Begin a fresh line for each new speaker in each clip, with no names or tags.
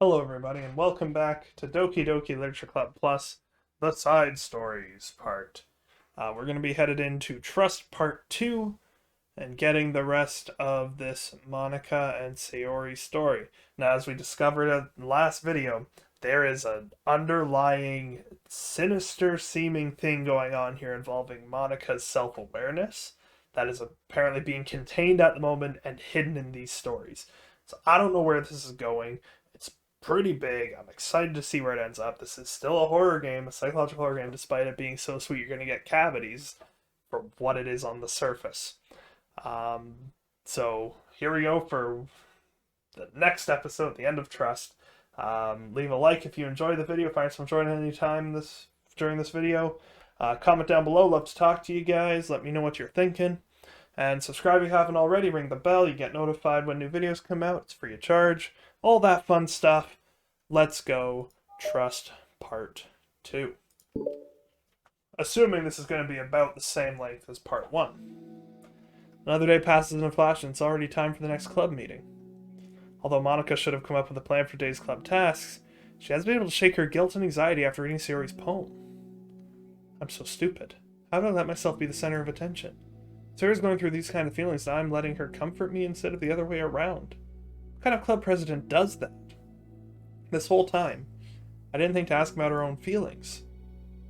Hello, everybody, and welcome back to Doki Doki Literature Club Plus, the Side Stories part. We're going to be headed into Trust Part 2 and getting the rest of this Monika and Sayori story. Now, as we discovered in the last video, there is an underlying sinister-seeming thing going on here involving Monika's self-awareness that is apparently being contained at the moment and hidden in these stories. So I don't know where this is going. It's pretty big. I'm excited to see where it ends up. This is still a horror game, a psychological horror game, despite it being so sweet. You're going to get cavities for what it is on the surface. So here we go for the next episode, the end of Trust. Leave a like if you enjoy the video. Find some joy at any time during this video. Comment down below. Love to talk to you guys. Let me know what you're thinking. And subscribe if you haven't already. Ring the bell. You get notified when new videos come out. It's free of charge. All that fun stuff. Let's go. Trust Part 2. Assuming this is going to be about the same length as Part 1. Another day passes in a flash and it's already time for the next club meeting. Although Monika should have come up with a plan for today's club tasks, she hasn't been able to shake her guilt and anxiety after reading Sayori's poem. I'm so stupid. How did I let myself be the center of attention? Sayori's going through these kind of feelings and I'm letting her comfort me instead of the other way around. What kind of club president does that? This whole time, I didn't think to ask about her own feelings.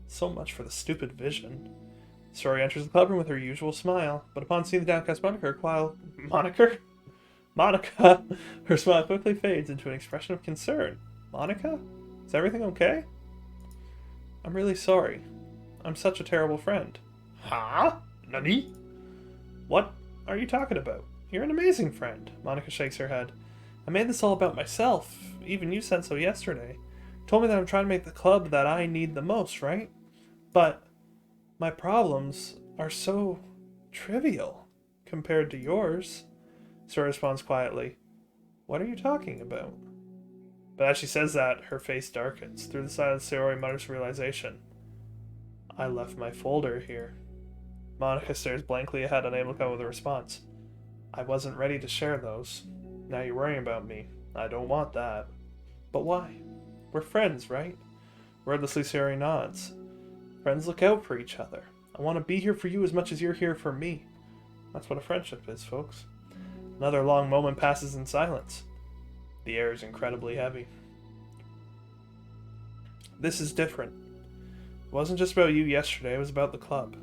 So much for the stupid vision. Sayori enters the clubroom with her usual smile, but upon seeing the downcast Monika, her smile quickly fades into an expression of concern. Monika? Is everything okay? I'm really sorry. I'm such a terrible friend. Huh? Nani? What are you talking about? You're an amazing friend. Monika shakes her head. I made this all about myself. Even you said so yesterday. Told me that I'm trying to make the club that I need the most, right? But my problems are so trivial compared to yours. Sayori responds quietly. What are you talking about? But as she says that, her face darkens. Through the silence, Sayori mutters realization. I left my folder here. Monika stares blankly ahead, unable to come up with a response. I wasn't ready to share those. Now you're worrying about me. I don't want that. But why? We're friends, right? Wordlessly, Sayori nods. Friends look out for each other. I want to be here for you as much as you're here for me. That's what a friendship is, folks. Another long moment passes in silence. The air is incredibly heavy. This is different. It wasn't just about you yesterday, it was about the club.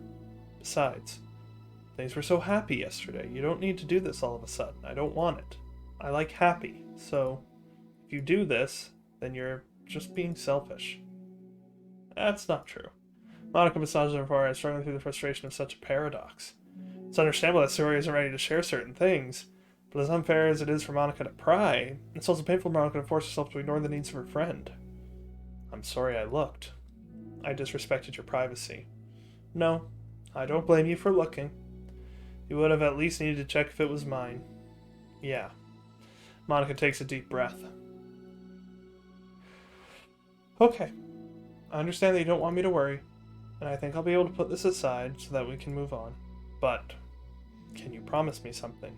Besides, things were so happy yesterday. You don't need to do this all of a sudden. I don't want it. I like happy, so if you do this, then you're just being selfish. That's not true. Monika massages her forehead, struggling through the frustration of such a paradox. It's understandable that Sayori isn't ready to share certain things, but as unfair as it is for Monika to pry, it's also painful for Monika to force herself to ignore the needs of her friend. I'm sorry I looked. I disrespected your privacy. No, I don't blame you for looking. You would have at least needed to check if it was mine. Yeah. Monika takes a deep breath. Okay. I understand that you don't want me to worry, and I think I'll be able to put this aside so that we can move on. But, can you promise me something?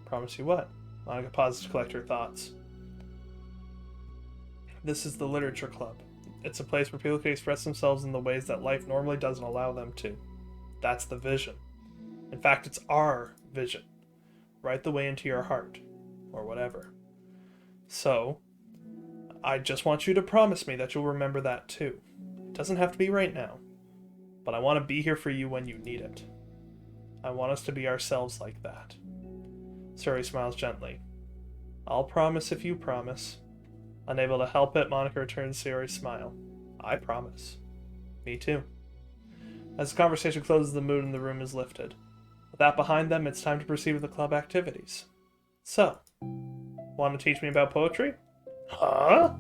Promise you what? Monika pauses to collect her thoughts. This is the Literature Club. It's a place where people can express themselves in the ways that life normally doesn't allow them to. That's the vision. In fact, it's our vision. Right the way into your heart. Or whatever. So, I just want you to promise me that you'll remember that too. It doesn't have to be right now. But I want to be here for you when you need it. I want us to be ourselves like that. Sayori smiles gently. I'll promise if you promise. Unable to help it, Monika returns Sayori's smile. I promise. Me too. As the conversation closes, the mood in the room is lifted. With that behind them, it's time to proceed with the club activities. So, want to teach me about poetry? Huh?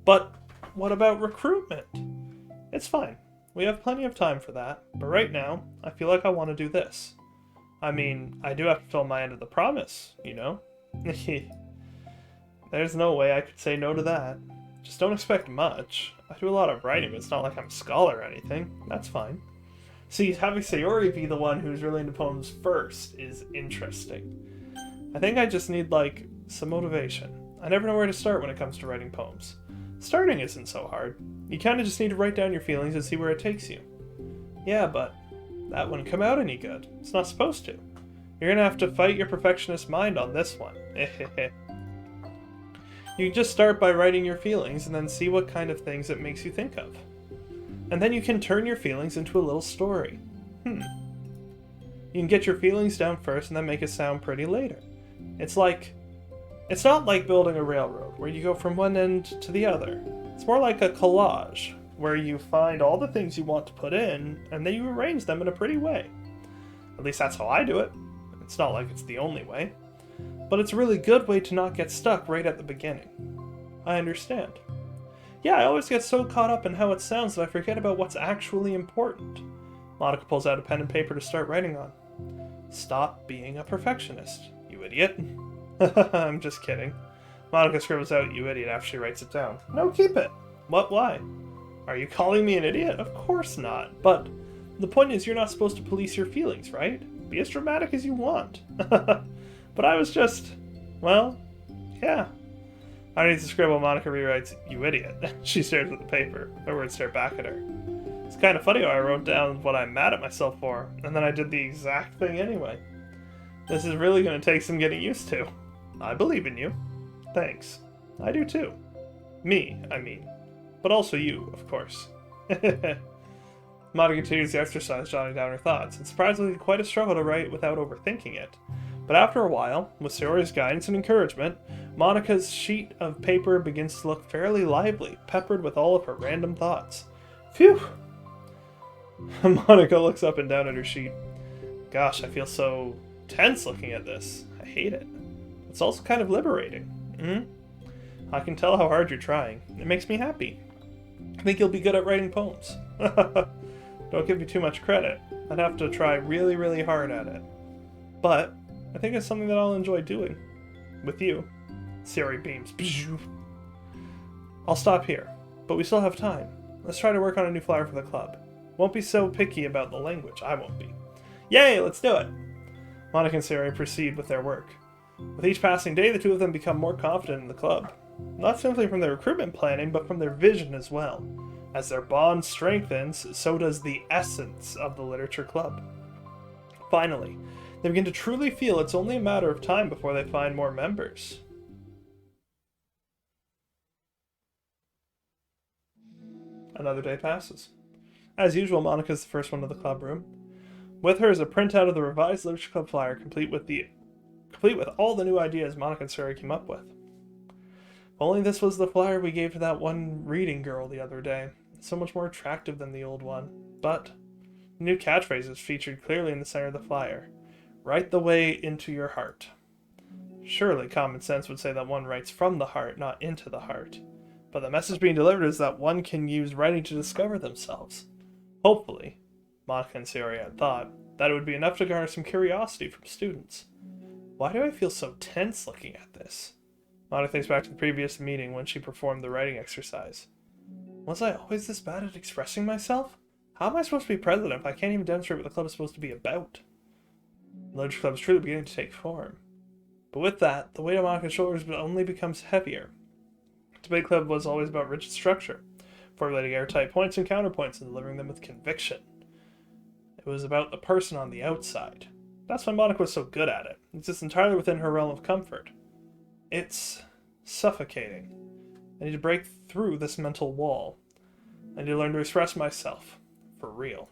But what about recruitment? It's fine. We have plenty of time for that. But right now, I feel like I want to do this. I mean, I do have to fill my end of the promise, you know? There's no way I could say no to that. Just don't expect much. I do a lot of writing, but it's not like I'm a scholar or anything. That's fine. See, having Sayori be the one who's really into poems first is interesting. I think I just need, like, some motivation. I never know where to start when it comes to writing poems. Starting isn't so hard. You kinda just need to write down your feelings and see where it takes you. Yeah, but that wouldn't come out any good. It's not supposed to. You're gonna have to fight your perfectionist mind on this one. You can just start by writing your feelings and then see what kind of things it makes you think of. And then you can turn your feelings into a little story. You can get your feelings down first and then make it sound pretty later. It's not like building a railroad, where you go from one end to the other. It's more like a collage, where you find all the things you want to put in, and then you arrange them in a pretty way. At least that's how I do it. It's not like it's the only way. But it's a really good way to not get stuck right at the beginning. I understand. Yeah, I always get so caught up in how it sounds that I forget about what's actually important. Monika pulls out a pen and paper to start writing on. Stop being a perfectionist, you idiot. I'm just kidding. Monika scribbles out, you idiot, after she writes it down. No, keep it. What, why? Are you calling me an idiot? Of course not. But the point is, you're not supposed to police your feelings, right? Be as dramatic as you want. But I was just, well, yeah. Underneath the scribble, Monika rewrites, you idiot. She stares at the paper. Her words stare back at her. It's kind of funny how I wrote down what I'm mad at myself for, and then I did the exact thing anyway. This is really going to take some getting used to. I believe in you. Thanks. I do too. Me, I mean. But also you, of course. Monika continues the exercise, jotting down her thoughts. It's surprisingly quite a struggle to write without overthinking it. But after a while, with Sayori's guidance and encouragement, Monika's sheet of paper begins to look fairly lively, peppered with all of her random thoughts. Phew! Monika looks up and down at her sheet. Gosh, I feel so tense looking at this. I hate it. It's also kind of liberating. I can tell how hard you're trying. It makes me happy. I think you'll be good at writing poems. Don't give me too much credit. I'd have to try really, really hard at it. But I think it's something that I'll enjoy doing. With you. Sayori beams. I'll stop here. But we still have time. Let's try to work on a new flyer for the club. Won't be so picky about the language. I won't be. Yay, let's do it! Monika and Sayori proceed with their work. With each passing day, the two of them become more confident in the club. Not simply from their recruitment planning, but from their vision as well. As their bond strengthens, so does the essence of the literature club. Finally, they begin to truly feel it's only a matter of time before they find more members. Another day passes. As usual, Monika is the first one to the club room. With her is a printout of the revised literature club flyer, complete with all the new ideas Monika and Sayori came up with. If only this was the flyer we gave to that one reading girl the other day. So much more attractive than the old one. But the new catchphrase is featured clearly in the center of the flyer. Write the way into your heart. Surely common sense would say that one writes from the heart, not into the heart. But the message being delivered is that one can use writing to discover themselves. Hopefully, Monika and Sayori had thought, that it would be enough to garner some curiosity from students. Why do I feel so tense looking at this? Monika thinks back to the previous meeting when she performed the writing exercise. Was I always this bad at expressing myself? How am I supposed to be president if I can't even demonstrate what the club is supposed to be about? The literature club is truly beginning to take form. But with that, the weight on Monika's shoulders only becomes heavier. The debate club was always about rigid structure, formulating airtight points and counterpoints and delivering them with conviction. It was about the person on the outside. That's why Monika was so good at it. It's just entirely within her realm of comfort. It's suffocating. I need to break through this mental wall. I need to learn to express myself. For real.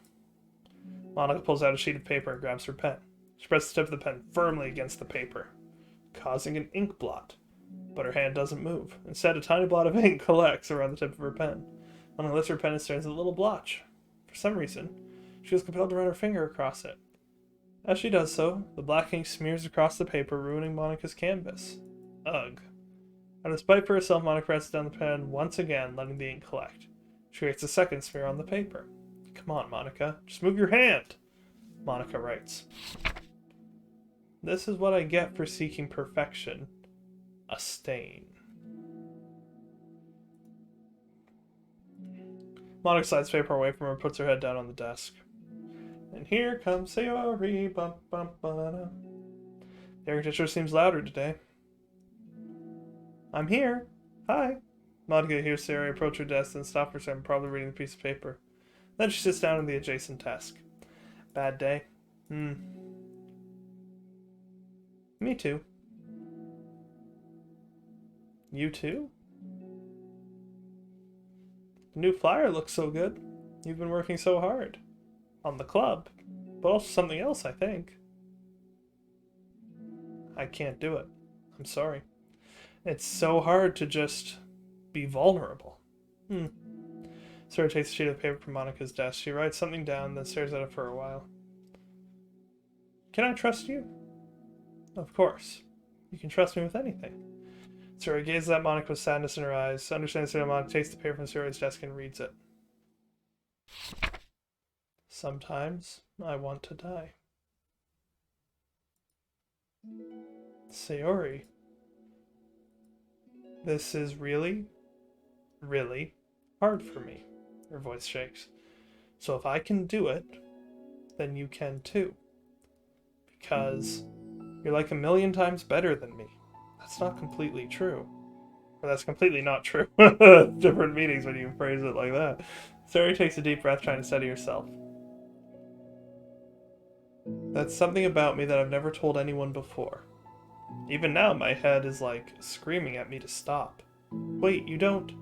Monika pulls out a sheet of paper and grabs her pen. She presses the tip of the pen firmly against the paper, causing an ink blot. But her hand doesn't move. Instead, a tiny blot of ink collects around the tip of her pen. Monika lifts her pen and stares at the little blotch. For some reason, she was compelled to run her finger across it. As she does so, the black ink smears across the paper, ruining Monika's canvas. Ugh. Out of spite for herself, Monika presses down the pen once again, letting the ink collect. She creates a second smear on the paper. Come on, Monika. Just move your hand! Monika writes. This is what I get for seeking perfection. A stain. Monika slides paper away from her and puts her head down on the desk. And here comes Sayori. Bum, bum, ba-da. The air conditioner seems louder today. I'm here. Hi. Monika hears Sayori approach her desk and stop for a second, probably reading the piece of paper. Then she sits down at the adjacent desk. Bad day? Me too. You too? The new flyer looks so good. You've been working so hard. On the club. But also something else, I think. I can't do it. I'm sorry. It's so hard to just be vulnerable. Sarah takes a sheet of paper from Monika's desk. She writes something down, then stares at it for a while. Can I trust you? Of course. You can trust me with anything. Sayori gazes at Monika with sadness in her eyes. Understands that Monika takes the paper from Sayori's desk and reads it. Sometimes I want to die. Sayori. This is really, really hard for me. Her voice shakes. So if I can do it, then you can too. Because you're like 1,000,000 times better than me. That's not completely true. Or that's completely not true. Different meanings when you phrase it like that. Sayori takes a deep breath, trying to steady herself. That's something about me that I've never told anyone before. Even now, my head is like screaming at me to stop. Wait, you don't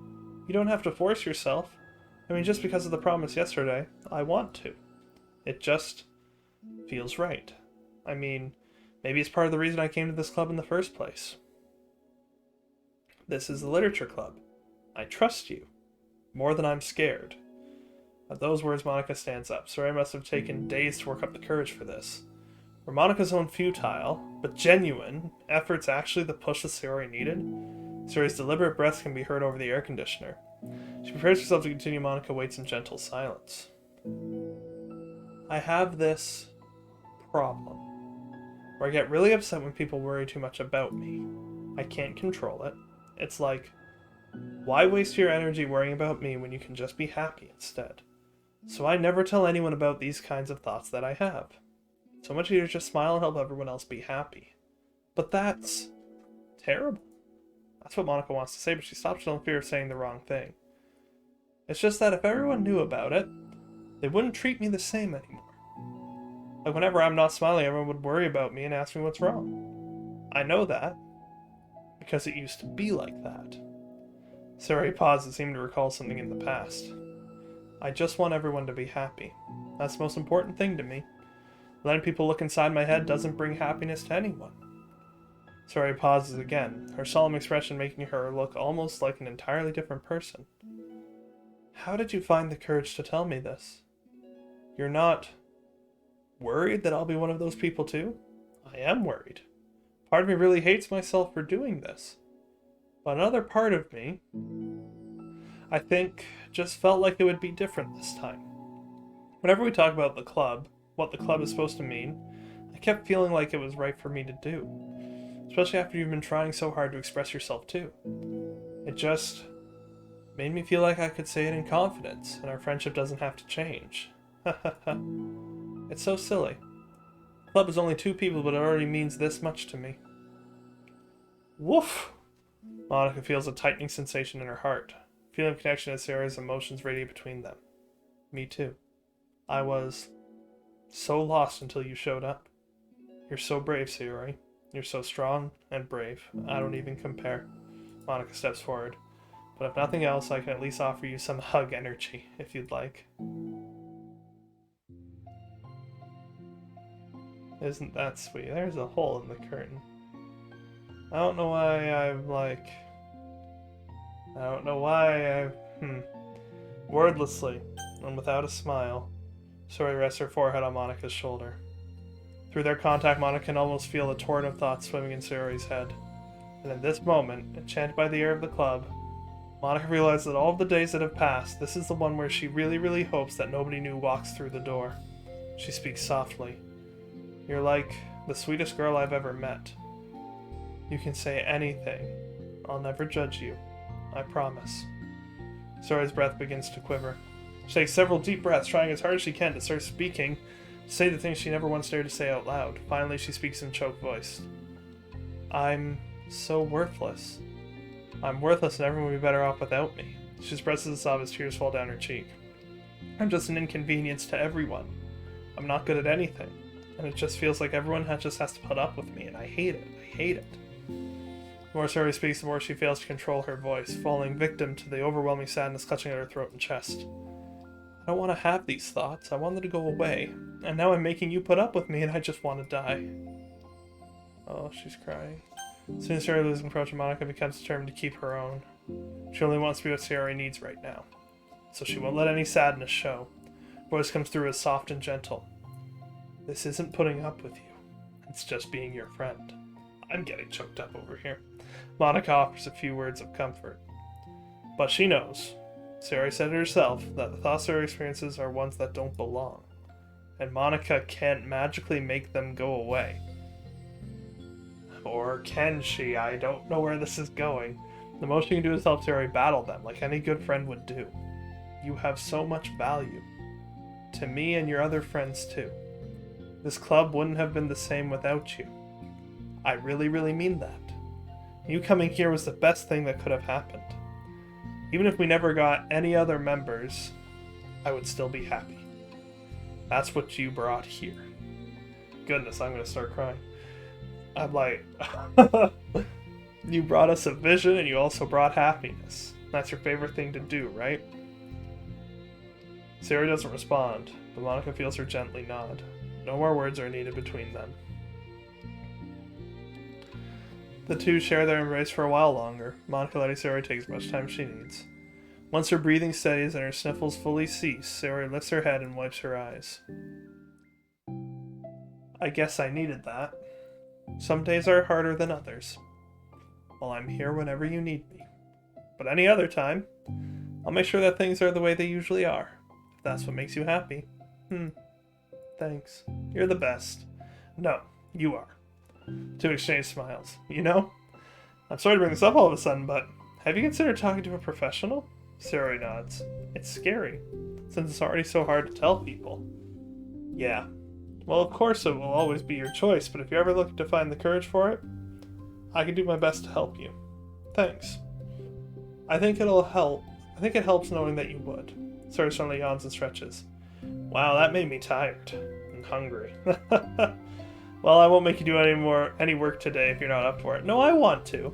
have to force yourself. I mean, just because of the promise yesterday, I want to. It just feels right. I mean, maybe it's part of the reason I came to this club in the first place. This is the literature club. I trust you. More than I'm scared. At those words, Monika stands up. Sayori must have taken days to work up the courage for this. Were Monika's own futile, but genuine, efforts actually the push that Sayori needed? Sayori's deliberate breath can be heard over the air conditioner. She prepares herself to continue. Monika waits in gentle silence. I have this problem, where I get really upset when people worry too much about me. I can't control it. It's like, why waste your energy worrying about me when you can just be happy instead? So I never tell anyone about these kinds of thoughts that I have. So much easier to just smile and help everyone else be happy. But that's terrible. That's what Monika wants to say, but she stops in fear of saying the wrong thing. It's just that if everyone knew about it, they wouldn't treat me the same anymore. Like whenever I'm not smiling, everyone would worry about me and ask me what's wrong. I know that, because it used to be like that. Sayori pauses, seeming to recall something in the past. I just want everyone to be happy. That's the most important thing to me. Letting people look inside my head doesn't bring happiness to anyone. Sayori pauses again, her solemn expression making her look almost like an entirely different person. How did you find the courage to tell me this? You're not worried that I'll be one of those people too? I am worried. Part of me really hates myself for doing this. But another part of me, I think, just felt like it would be different this time. Whenever we talk about the club, what the club is supposed to mean, I kept feeling like it was right for me to do. Especially after you've been trying so hard to express yourself too. It just made me feel like I could say it in confidence, and our friendship doesn't have to change. It's so silly. The club is only 2 people, but it already means this much to me. Woof! Monika feels a tightening sensation in her heart. Feeling of connection as Sayori's emotions radiate between them. Me too. I was so lost until you showed up. You're so brave, Sayori. You're so strong and brave. I don't even compare. Monika steps forward. But if nothing else, I can at least offer you some hug energy, if you'd like. Isn't that sweet? There's a hole in the curtain. I don't know why Wordlessly, and without a smile, Sayori rests her forehead on Monika's shoulder. Through their contact, Monika can almost feel a torrent of thoughts swimming in Sayori's head. And in this moment, enchanted by the air of the club, Monika realizes that all of the days that have passed, this is the one where she really, really hopes that nobody new walks through the door. She speaks softly. You're like the sweetest girl I've ever met. You can say anything. I'll never judge you. I promise. Sayori's breath begins to quiver. She takes several deep breaths, trying as hard as she can to start speaking, to say the things she never once dared to say out loud. Finally, she speaks in choked voice. I'm so worthless. I'm worthless and everyone would be better off without me. She presses a sob as tears fall down her cheek. I'm just an inconvenience to everyone. I'm not good at anything. And it just feels like everyone just has to put up with me, and I hate it. I hate it. The more Sayori speaks, the more she fails to control her voice, falling victim to the overwhelming sadness clutching at her throat and chest. I don't want to have these thoughts. I want them to go away. And now I'm making you put up with me, and I just want to die. Oh, she's crying. As soon as Sayori loses control, Monika becomes determined to keep her own. She only wants to be what Sayori needs right now. So she won't let any sadness show. Her voice comes through as soft and gentle. This isn't putting up with you. It's just being your friend. I'm getting choked up over here. Monika offers a few words of comfort. But she knows, Sayori said it herself, that the thoughts Sayori experiences are ones that don't belong. And Monika can't magically make them go away. Or can she? I don't know where this is going. The most you can do is help Sayori battle them, like any good friend would do. You have so much value. To me and your other friends too. This club wouldn't have been the same without you. I really, really mean that. You coming here was the best thing that could have happened. Even if we never got any other members, I would still be happy. That's what you brought here. Goodness, I'm gonna start crying. I'm like, you brought us a vision and you also brought happiness. That's your favorite thing to do, right? Sayori doesn't respond, but Monika feels her gently nod. No more words are needed between them. The two share their embrace for a while longer, Monika letting Sayori take as much time as she needs. Once her breathing steadies and her sniffles fully cease, Sayori lifts her head and wipes her eyes. I guess I needed that. Some days are harder than others. Well, I'm here whenever you need me. But any other time, I'll make sure that things are the way they usually are. If that's what makes you happy. Thanks. You're the best. No, you are. Two exchange smiles. You know? I'm sorry to bring this up all of a sudden, but have you considered talking to a professional? Sayori nods. It's scary, since it's already so hard to tell people. Yeah. Well, of course it will always be your choice, but if you're ever looking to find the courage for it, I can do my best to help you. Thanks. I think it'll help. I think it helps knowing that you would. Sayori suddenly yawns and stretches. Wow, that made me tired and hungry. Well, I won't make you do any work today if you're not up for it. No, I want to.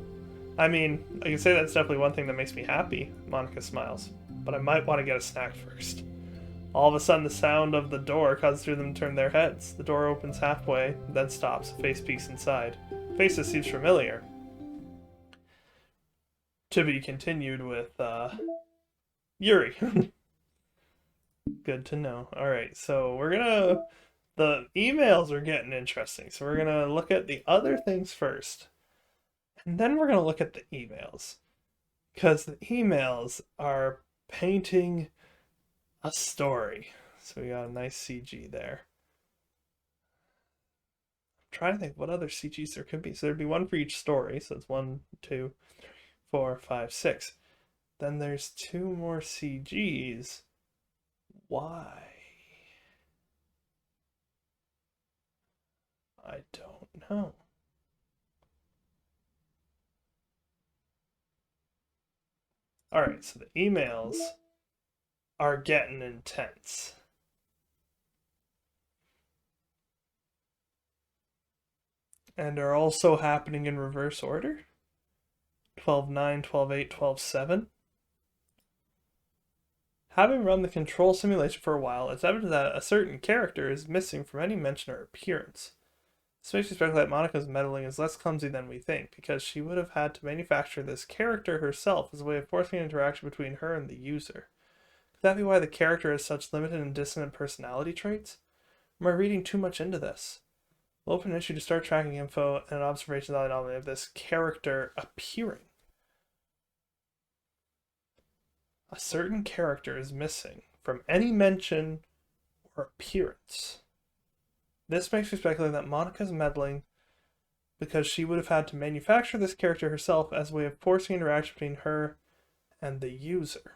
I mean, I can say that's definitely one thing that makes me happy, Monika smiles. But I might want to get a snack first. All of a sudden, the sound of the door causes them to turn their heads. The door opens halfway, then stops. A face peeks inside. The face that seems familiar. To be continued with, Yuri. Good to know. Alright, so we're gonna... The emails are getting interesting, so we're gonna look at the other things first. And then we're gonna look at the emails. Because the emails are painting a story. So we got a nice CG there. I'm trying to think what other CGs there could be. So there'd be one for each story. So it's 1, 2, 3, 4, 5, 6. Then there's 2 more CGs. Why? I don't know. Alright, so the emails are getting intense. And are also happening in reverse order. 12-9, 12-8, 12-7. Having run the control simulation for a while, it's evident that a certain character is missing from any mention or appearance. This makes me speculate that Monika's meddling is less clumsy than we think, because she would have had to manufacture this character herself as a way of forcing an interaction between her and the user. Could that be why the character has such limited and dissonant personality traits? Am I reading too much into this? We'll open an issue to start tracking info and observations on the anomaly of this character appearing. A certain character is missing from any mention or appearance. This makes me speculate that Monika's meddling because she would have had to manufacture this character herself as a way of forcing interaction between her and the user.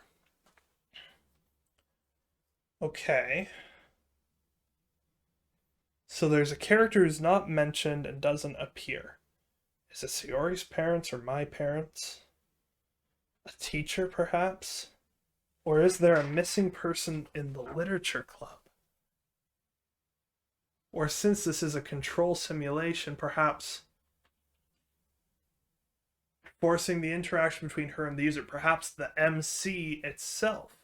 Okay. So there's a character who's not mentioned and doesn't appear. Is it Sayori's parents or my parents? A teacher, perhaps? Or is there a missing person in the literature club? Or since this is a control simulation, perhaps forcing the interaction between her and the user, perhaps the MC itself,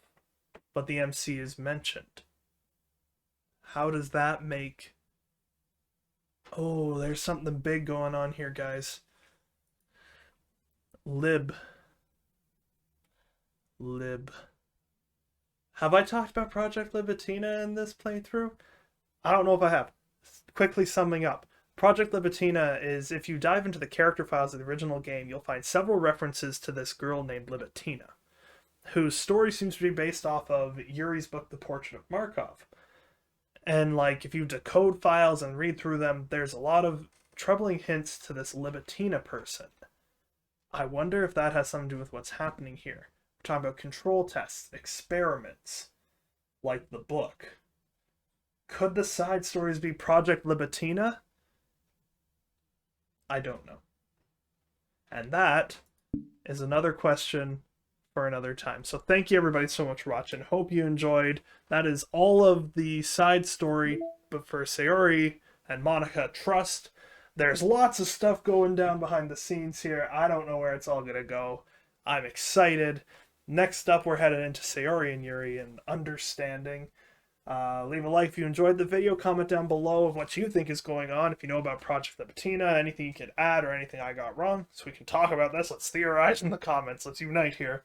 but the MC is mentioned. How does that make... Oh, there's something big going on here, guys. Lib. Have I talked about Project Libitina in this playthrough? I don't know if I have. Quickly summing up. Project Libitina is, if you dive into the character files of the original game, you'll find several references to this girl named Libitina, whose story seems to be based off of Yuri's book, The Portrait of Markov. And, like, if you decode files and read through them, there's a lot of troubling hints to this Libitina person. I wonder if that has something to do with what's happening here. We're talking about control tests, experiments, like the book. Could the side stories be Project Libitina? I don't know. And that is another question for another time. So thank you everybody so much for watching. Hope you enjoyed. That is all of the side story, but for Sayori and Monika, trust. There's lots of stuff going down behind the scenes here. I don't know where it's all gonna go. I'm excited. Next up, we're headed into Sayori and Yuri and understanding. Leave a like if you enjoyed the video. Comment down below of what you think is going on. If you know about Project Libitina, anything you could add or anything I got wrong, so we can talk about this. Let's theorize in the comments. Let's unite here.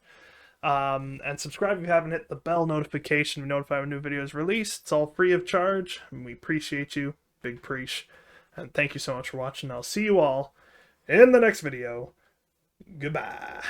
And subscribe if you haven't hit the bell notification to be notified when new videos released. It's all free of charge, and we appreciate you. Big preach. And thank you so much for watching. I'll see you all in the next video. Goodbye.